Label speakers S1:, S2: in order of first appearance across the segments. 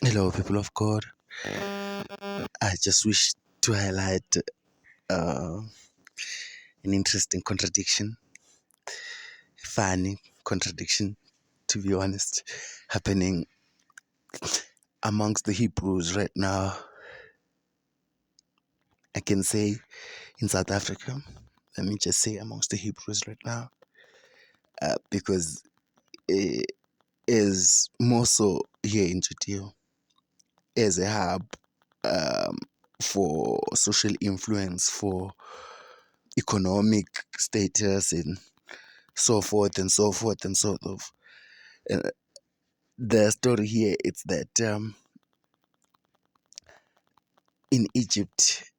S1: Hello, people of God. I just wish to highlight uh, an interesting contradiction, funny contradiction, to be honest, happening amongst the Hebrews right now. I can say in South Africa, let me just say amongst the Hebrews right now, because it is more so here in Judea as a hub um, for social influence, for economic status, and so forth and so forth and so forth. Uh, the story here is that in Egypt,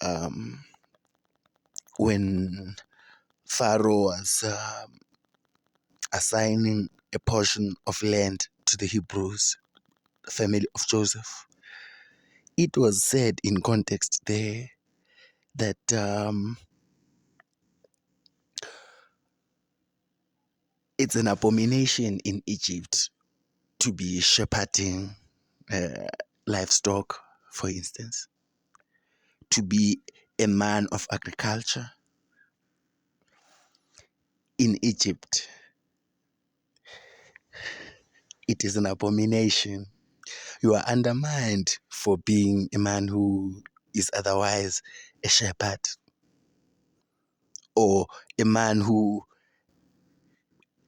S1: um, when Pharaoh was assigning a portion of land to the Hebrews, the family of Joseph, it was said in context there that it's an abomination in Egypt to be shepherding uh, livestock, for instance, to be a man of agriculture in Egypt. It is an abomination. You are undermined for being a man who is otherwise a shepherd, or a man who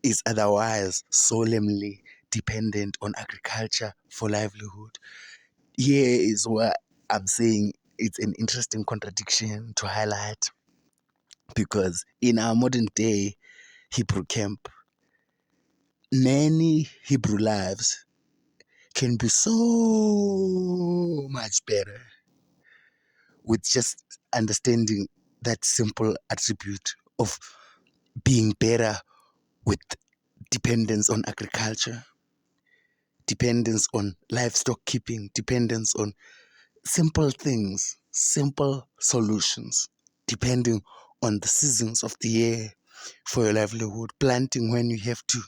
S1: is otherwise solemnly dependent on agriculture for livelihood. Here is where I'm saying it's an interesting contradiction to highlight, because in our modern day Hebrew camp, many Hebrew lives can be so much better with just understanding that simple attribute of being better with dependence on agriculture, dependence on livestock keeping, dependence on simple things, simple solutions, depending on the seasons of the year for your livelihood, planting when you have to,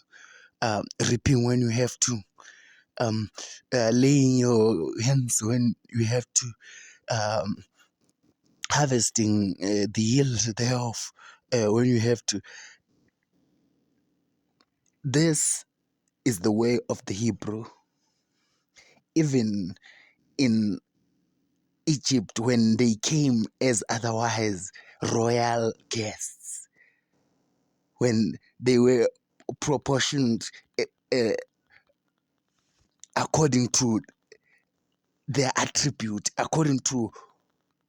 S1: reaping when you have to, um, laying your hands when you have to, um, harvesting the yield thereof when you have to. This is the way of the Hebrew. Even in Egypt, when they came as otherwise royal guests, when they were proportioned uh, according to their attribute, according to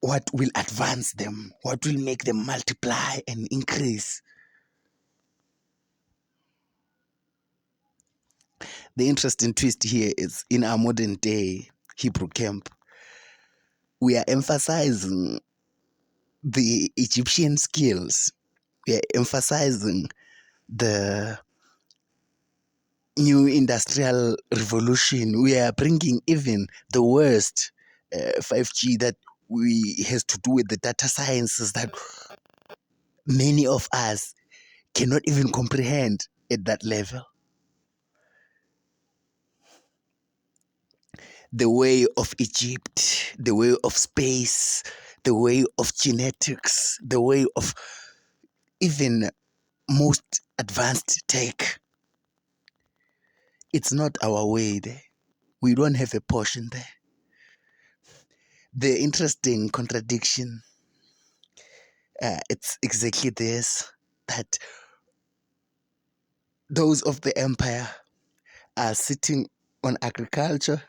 S1: what will advance them, what will make them multiply and increase. The interesting twist here is in our modern day Hebrew camp, we are emphasizing the Egyptian skills. We are emphasizing the new industrial revolution. We are bringing even the worst 5G that we has to do with the data sciences that many of us cannot even comprehend at that level. The way of Egypt, the way of space, the way of genetics, the way of even most advanced tech. It's not our way there. We don't have a portion there. The interesting contradiction, it's exactly this, that those of the empire are sitting on agriculture,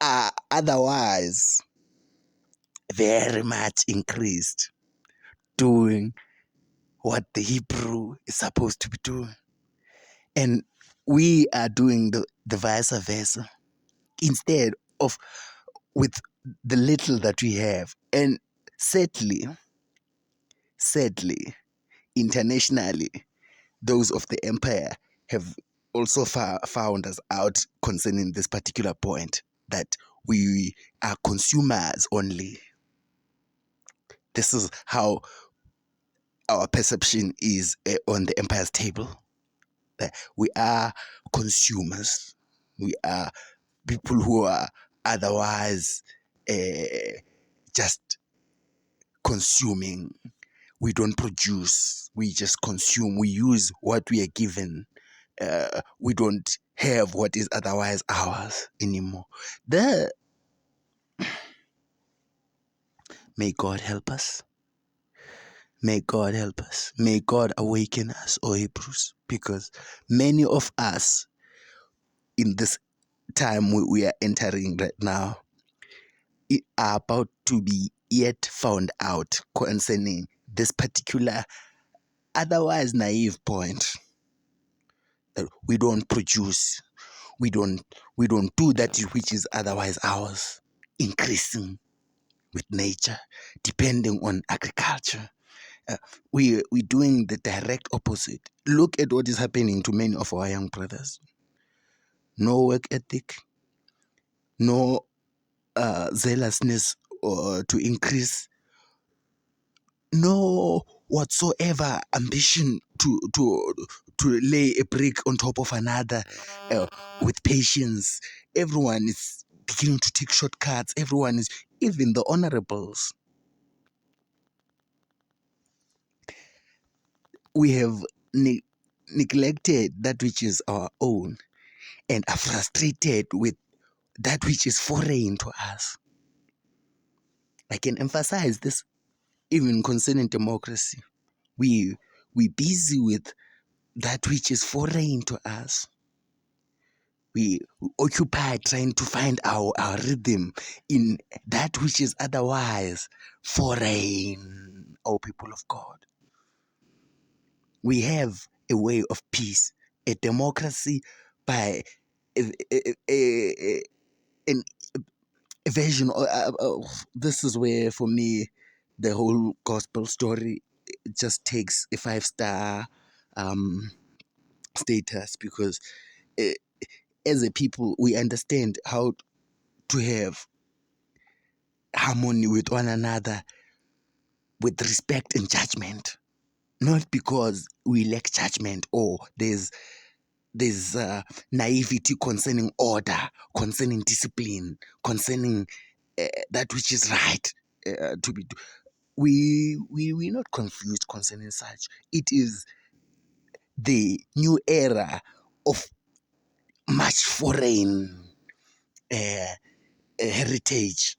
S1: are otherwise very much increased, doing what the Hebrew is supposed to be doing. And we are doing the vice versa, instead of with the little that we have. And sadly, internationally, those of the empire have also found us out concerning this particular point, that we are consumers only. This is how our perception is on the empire's table. That we are consumers. We are people who are otherwise just consuming. We don't produce, we just consume. We use what we are given. We don't have what is otherwise ours anymore. May God help us. May God help us. May God awaken us, O Hebrews, because many of us in this time we are entering right now are about to be yet found out concerning this particular otherwise naive point that we don't produce, we don't do that which is otherwise ours, increasing with nature, depending on agriculture. We're doing the direct opposite. Look at what is happening to many of our young brothers. No work ethic, no zealousness to increase, no whatsoever ambition to lay a brick on top of another with patience. Everyone is beginning to take shortcuts. Everyone is, even the honorables. We have neglected that which is our own and are frustrated with that which is foreign to us. I can emphasize this even concerning democracy. We busy with that which is foreign to us. We occupy trying to find our rhythm in that which is otherwise foreign, O people of God. We have a way of peace, a democracy by an version. This is where, for me, the whole gospel story just takes a 5-star status, because as a people, we understand how to have harmony with one another with respect and judgment, not because we lack judgment or there's naivety concerning order, concerning discipline, concerning that which is right to be. We're not confused concerning such. It is the new era of much foreign heritage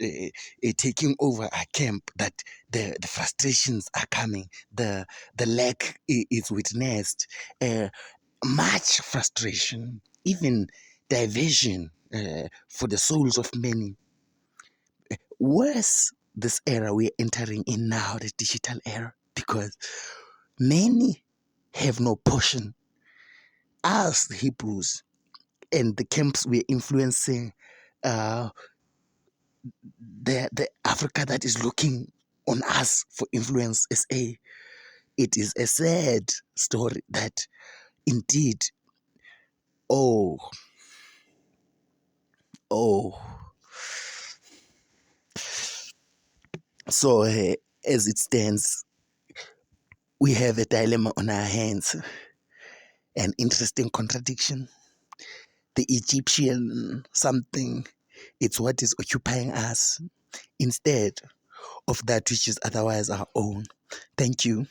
S1: taking over our camp, that the frustrations are coming, the lack is witnessed, much frustration, even diversion for the souls of many. Worse, this era we're entering in now, the digital era, because many have no portion. Us, the Hebrews, and the camps we're influencing, the Africa that is looking on us for influence, SA. It is a sad story that indeed, oh, so as it stands, we have a dilemma on our hands, an interesting contradiction. The Egyptian something, it's what is occupying us instead of that which is otherwise our own. Thank you.